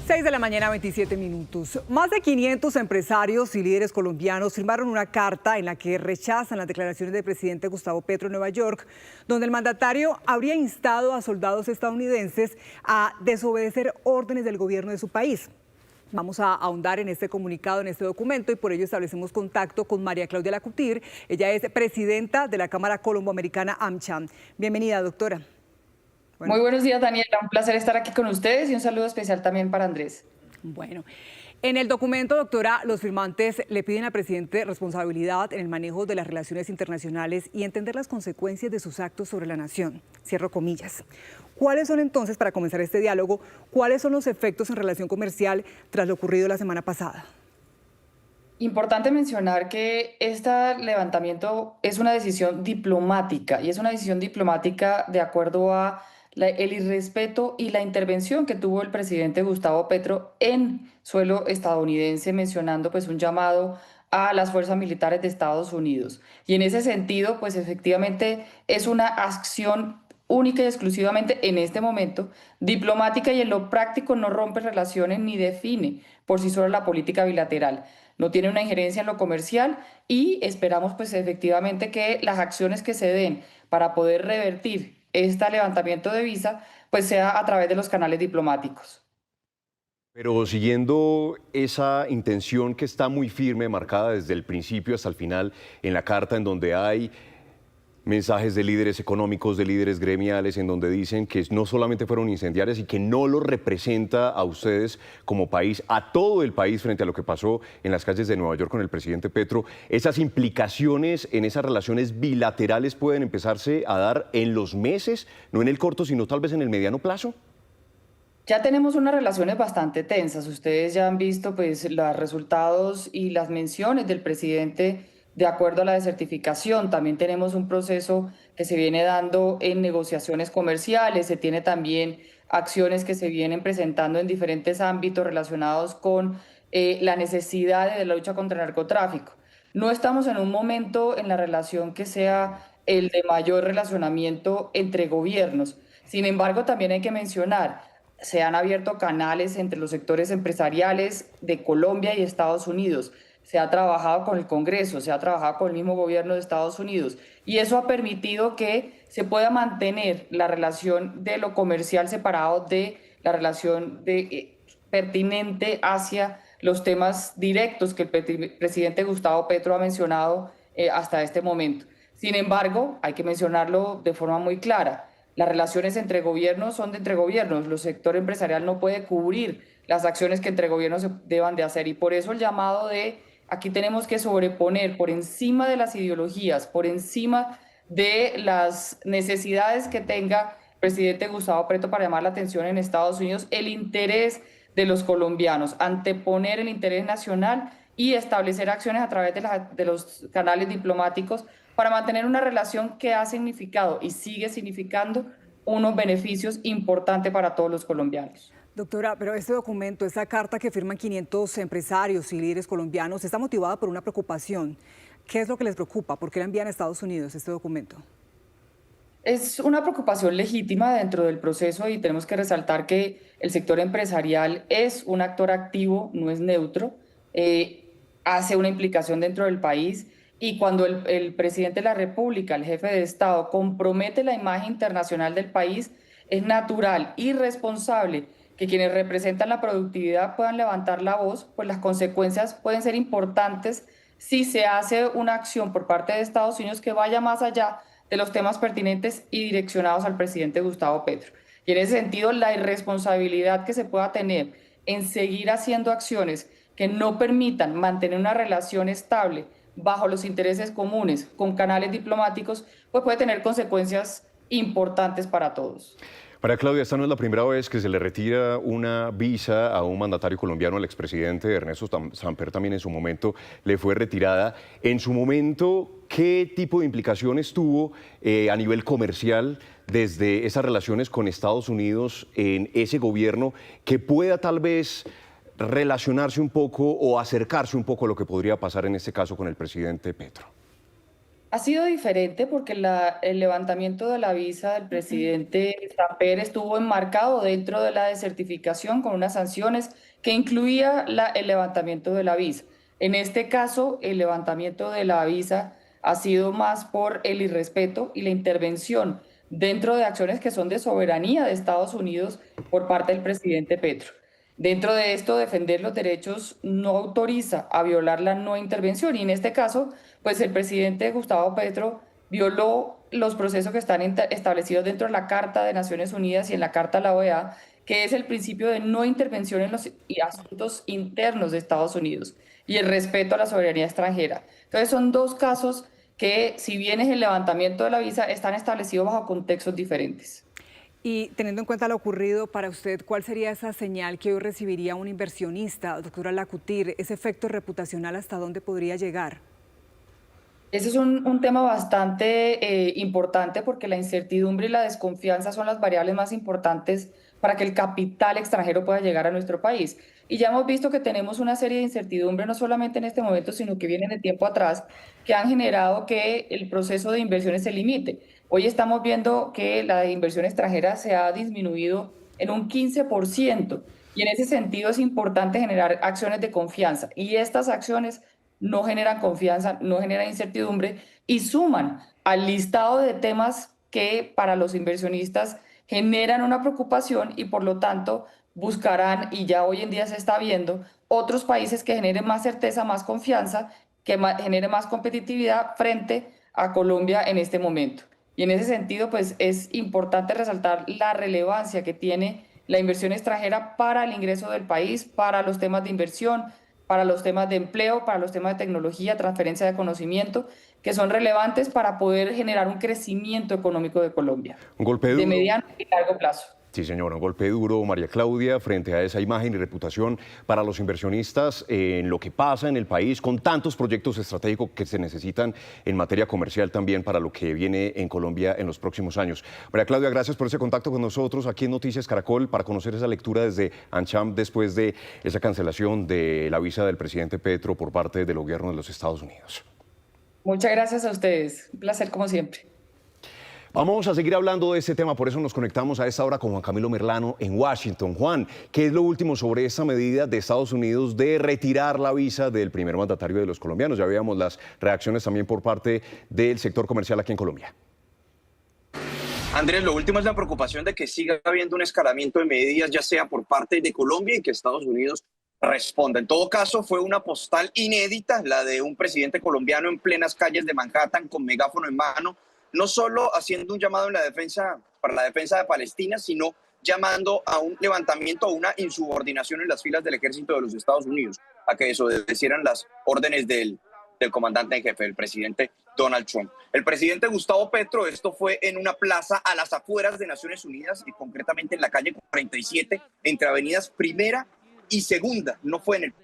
6 de la mañana, 27 minutos. Más de 500 empresarios y líderes colombianos firmaron una carta en la que rechazan las declaraciones del presidente Gustavo Petro en Nueva York, donde el mandatario habría instado a soldados estadounidenses a desobedecer órdenes del gobierno de su país. Vamos a ahondar en este comunicado, en este documento, y por ello establecemos contacto con María Claudia Lacutir. Ella es presidenta de la Cámara Colombo-Americana AmCham. Bienvenida, doctora. Bueno. Muy buenos días, Daniela. Un placer estar aquí con ustedes y un saludo especial también para Andrés. Bueno, en el documento, doctora, los firmantes le piden al presidente responsabilidad en el manejo de las relaciones internacionales y entender las consecuencias de sus actos sobre la nación. Cierro comillas. ¿Cuáles son entonces, para comenzar este diálogo, cuáles son los efectos en relación comercial tras lo ocurrido la semana pasada? Importante mencionar que este levantamiento es una decisión diplomática y es una decisión diplomática de acuerdo a el irrespeto y la intervención que tuvo el presidente Gustavo Petro en suelo estadounidense, mencionando pues un llamado a las fuerzas militares de Estados Unidos. Y en ese sentido, pues efectivamente es una acción única y exclusivamente en este momento diplomática y en lo práctico no rompe relaciones ni define por sí sola la política bilateral. No tiene una injerencia en lo comercial y esperamos pues efectivamente que las acciones que se den para poder revertir este levantamiento de visa pues sea a través de los canales diplomáticos. Pero siguiendo esa intención que está muy firme, marcada desde el principio hasta el final en la carta, en donde hay mensajes de líderes económicos, de líderes gremiales, en donde dicen que no solamente fueron incendiarias y que no los representa a ustedes como país, a todo el país frente a lo que pasó en las calles de Nueva York con el presidente Petro, ¿esas implicaciones en esas relaciones bilaterales pueden empezarse a dar en los meses, no en el corto, sino tal vez en el mediano plazo? Ya tenemos unas relaciones bastante tensas. Ustedes ya han visto pues los resultados y las menciones del presidente de acuerdo a la desertificación. También tenemos un proceso que se viene dando en negociaciones comerciales. Se tiene también acciones que se vienen presentando en diferentes ámbitos relacionados con la necesidad de la lucha contra el narcotráfico. No estamos en un momento en la relación que sea el de mayor relacionamiento entre gobiernos. Sin embargo, también hay que mencionar se han abierto canales entre los sectores empresariales de Colombia y Estados Unidos. Se ha trabajado con el Congreso, se ha trabajado con el mismo gobierno de Estados Unidos y eso ha permitido que se pueda mantener la relación de lo comercial separado de la relación pertinente hacia los temas directos que el presidente Gustavo Petro ha mencionado hasta este momento. Sin embargo, hay que mencionarlo de forma muy clara. Las relaciones entre gobiernos son de entre gobiernos. El sector empresarial no puede cubrir las acciones que entre gobiernos se deban de hacer y por eso el llamado de aquí tenemos que sobreponer por encima de las ideologías, por encima de las necesidades que tenga el presidente Gustavo Petro para llamar la atención en Estados Unidos, el interés de los colombianos, anteponer el interés nacional y establecer acciones a través de los canales diplomáticos para mantener una relación que ha significado y sigue significando unos beneficios importantes para todos los colombianos. Doctora, pero este documento, esta carta que firman 500 empresarios y líderes colombianos, está motivada por una preocupación. ¿Qué es lo que les preocupa? ¿Por qué la envían a Estados Unidos este documento? Es una preocupación legítima dentro del proceso y tenemos que resaltar que el sector empresarial es un actor activo, no es neutro, hace una implicación dentro del país. Y cuando el presidente de la República, el jefe de Estado, compromete la imagen internacional del país, es natural y responsable que quienes representan la productividad puedan levantar la voz, pues las consecuencias pueden ser importantes si se hace una acción por parte de Estados Unidos que vaya más allá de los temas pertinentes y direccionados al presidente Gustavo Petro. Y en ese sentido, la irresponsabilidad que se pueda tener en seguir haciendo acciones que no permitan mantener una relación estable bajo los intereses comunes con canales diplomáticos, pues puede tener consecuencias importantes para todos. María Claudia, esta no es la primera vez que se le retira una visa a un mandatario colombiano, al expresidente Ernesto Samper también en su momento le fue retirada. En su momento, ¿qué tipo de implicaciones tuvo a nivel comercial desde esas relaciones con Estados Unidos en ese gobierno que pueda tal vez relacionarse un poco o acercarse un poco a lo que podría pasar en este caso con el presidente Petro? Ha sido diferente porque el levantamiento de la visa del presidente Samper estuvo enmarcado dentro de la desertificación con unas sanciones que incluía el levantamiento de la visa. En este caso, el levantamiento de la visa ha sido más por el irrespeto y la intervención dentro de acciones que son de soberanía de Estados Unidos por parte del presidente Petro. Dentro de esto, defender los derechos no autoriza a violar la no intervención y en este caso, pues el presidente Gustavo Petro violó los procesos que están establecidos dentro de la Carta de Naciones Unidas y en la Carta de la OEA, que es el principio de no intervención en los asuntos internos de Estados Unidos y el respeto a la soberanía extranjera. Entonces son dos casos que, si bien es el levantamiento de la visa, están establecidos bajo contextos diferentes. Y teniendo en cuenta lo ocurrido, para usted, ¿cuál sería esa señal que hoy recibiría un inversionista, doctora Lacouture? ¿Ese efecto reputacional hasta dónde podría llegar? Ese es un tema bastante importante porque la incertidumbre y la desconfianza son las variables más importantes para que el capital extranjero pueda llegar a nuestro país. Y ya hemos visto que tenemos una serie de incertidumbres, no solamente en este momento, sino que vienen de tiempo atrás, que han generado que el proceso de inversiones se limite. Hoy estamos viendo que la inversión extranjera se ha disminuido en un 15%. Y en ese sentido es importante generar acciones de confianza. Y estas acciones no generan confianza, no generan incertidumbre y suman al listado de temas que para los inversionistas generan una preocupación y por lo tanto buscarán, y ya hoy en día se está viendo, otros países que generen más certeza, más confianza, que generen más competitividad frente a Colombia en este momento. Y en ese sentido, pues es importante resaltar la relevancia que tiene la inversión extranjera para el ingreso del país, para los temas de inversión, para los temas de empleo, para los temas de tecnología, transferencia de conocimiento, que son relevantes para poder generar un crecimiento económico de Colombia. Un golpe duro. De mediano y largo plazo. Sí, señora, un golpe duro, María Claudia, frente a esa imagen y reputación para los inversionistas en lo que pasa en el país, con tantos proyectos estratégicos que se necesitan en materia comercial también para lo que viene en Colombia en los próximos años. María Claudia, gracias por ese contacto con nosotros aquí en Noticias Caracol para conocer esa lectura desde AmCham después de esa cancelación de la visa del presidente Petro por parte del gobierno de los Estados Unidos. Muchas gracias a ustedes. Un placer como siempre. Vamos a seguir hablando de este tema, por eso nos conectamos a esta hora con Juan Camilo Merlano en Washington. Juan, ¿qué es lo último sobre esta medida de Estados Unidos de retirar la visa del primer mandatario de los colombianos? Ya veíamos las reacciones también por parte del sector comercial aquí en Colombia. Andrés, lo último es la preocupación de que siga habiendo un escalamiento de medidas, ya sea por parte de Colombia y que Estados Unidos responda. En todo caso, fue una postal inédita, la de un presidente colombiano en plenas calles de Manhattan con megáfono en mano, no solo haciendo un llamado para la defensa de Palestina, sino llamando a un levantamiento, a una insubordinación en las filas del ejército de los Estados Unidos, a que desobedecieran las órdenes del comandante en jefe, el presidente Donald Trump. El presidente Gustavo Petro, esto fue en una plaza a las afueras de Naciones Unidas, y concretamente en la calle 47, entre avenidas Primera y Segunda, no fue en el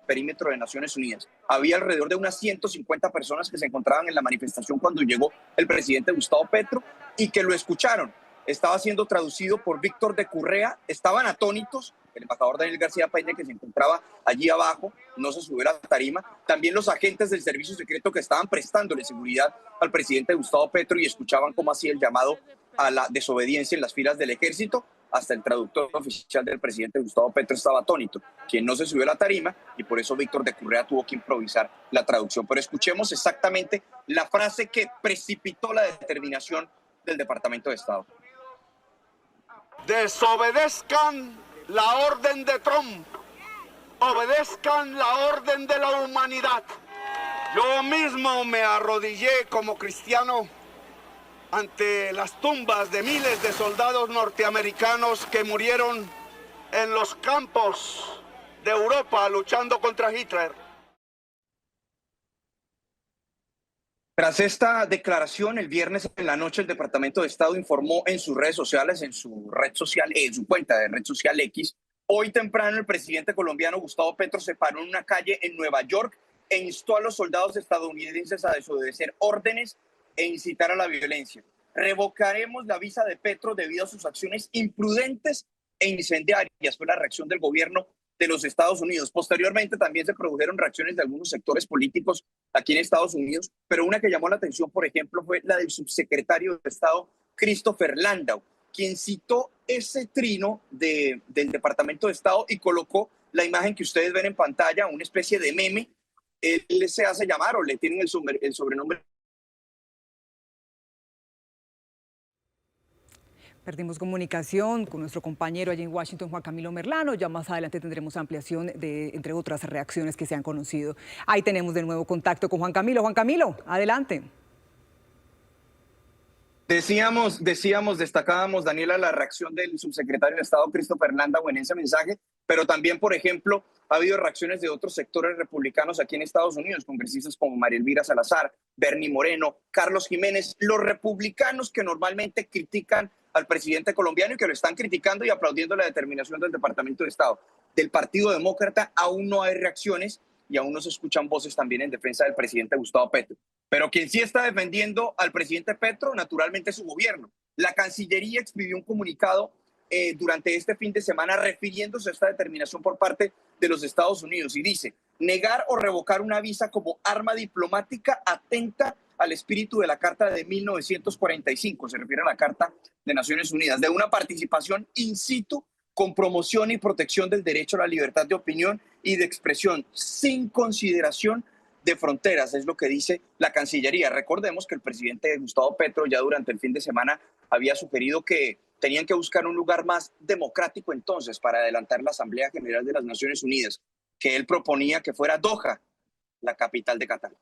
perímetro de Naciones Unidas. Había alrededor de unas 150 personas que se encontraban en la manifestación cuando llegó el presidente Gustavo Petro y que lo escucharon. Estaba siendo traducido por Víctor de Currea. Estaban atónitos. El embajador Daniel García Peña, que se encontraba allí abajo, no se subió a la tarima. También los agentes del servicio secreto que estaban prestándole seguridad al presidente Gustavo Petro y escuchaban cómo hacía el llamado a la desobediencia en las filas del ejército. Hasta el traductor oficial del presidente Gustavo Petro estaba atónito, quien no se subió a la tarima, y por eso Víctor de Currea tuvo que improvisar la traducción. Pero escuchemos exactamente la frase que precipitó la determinación del Departamento de Estado. Desobedezcan la orden de Trump, obedezcan la orden de la humanidad. Yo mismo me arrodillé como cristiano ante las tumbas de miles de soldados norteamericanos que murieron en los campos de Europa luchando contra Hitler. Tras esta declaración, el viernes en la noche el Departamento de Estado informó en sus redes sociales, en su cuenta de red social X, hoy temprano el presidente colombiano Gustavo Petro se paró en una calle en Nueva York e instó a los soldados estadounidenses a desobedecer órdenes e incitar a la violencia. Revocaremos la visa de Petro debido a sus acciones imprudentes e incendiarias. Fue la reacción del gobierno de los Estados Unidos. Posteriormente también se produjeron reacciones de algunos sectores políticos aquí en Estados Unidos, pero una que llamó la atención, por ejemplo, fue la del subsecretario de Estado, Christopher Landau, quien citó ese trino del Departamento de Estado y colocó la imagen que ustedes ven en pantalla, una especie de meme. Él se hace llamar, o le tienen el sobrenombre. Perdimos comunicación con nuestro compañero allí en Washington, Juan Camilo Merlano. Ya más adelante tendremos ampliación de, entre otras reacciones que se han conocido. Ahí tenemos de nuevo contacto con Juan Camilo. Juan Camilo, adelante. Destacábamos, Daniela, la reacción del subsecretario de Estado, Christopher Landau, en ese mensaje, pero también, por ejemplo, ha habido reacciones de otros sectores republicanos aquí en Estados Unidos, congresistas como María Elvira Salazar, Bernie Moreno, Carlos Jiménez, los republicanos que normalmente critican al presidente colombiano y que lo están criticando y aplaudiendo la determinación del Departamento de Estado. Del Partido Demócrata aún no hay reacciones y aún no se escuchan voces también en defensa del presidente Gustavo Petro. Pero quien sí está defendiendo al presidente Petro, naturalmente, es su gobierno. La Cancillería expidió un comunicado durante este fin de semana refiriéndose a esta determinación por parte de los Estados Unidos y dice: negar o revocar una visa como arma diplomática atenta al espíritu de la Carta de 1945, se refiere a la Carta de Naciones Unidas, de una participación in situ con promoción y protección del derecho a la libertad de opinión y de expresión sin consideración de fronteras, es lo que dice la Cancillería. Recordemos que el presidente Gustavo Petro ya durante el fin de semana había sugerido que tenían que buscar un lugar más democrático entonces para adelantar la Asamblea General de las Naciones Unidas, que él proponía que fuera Doha, la capital de Qatar.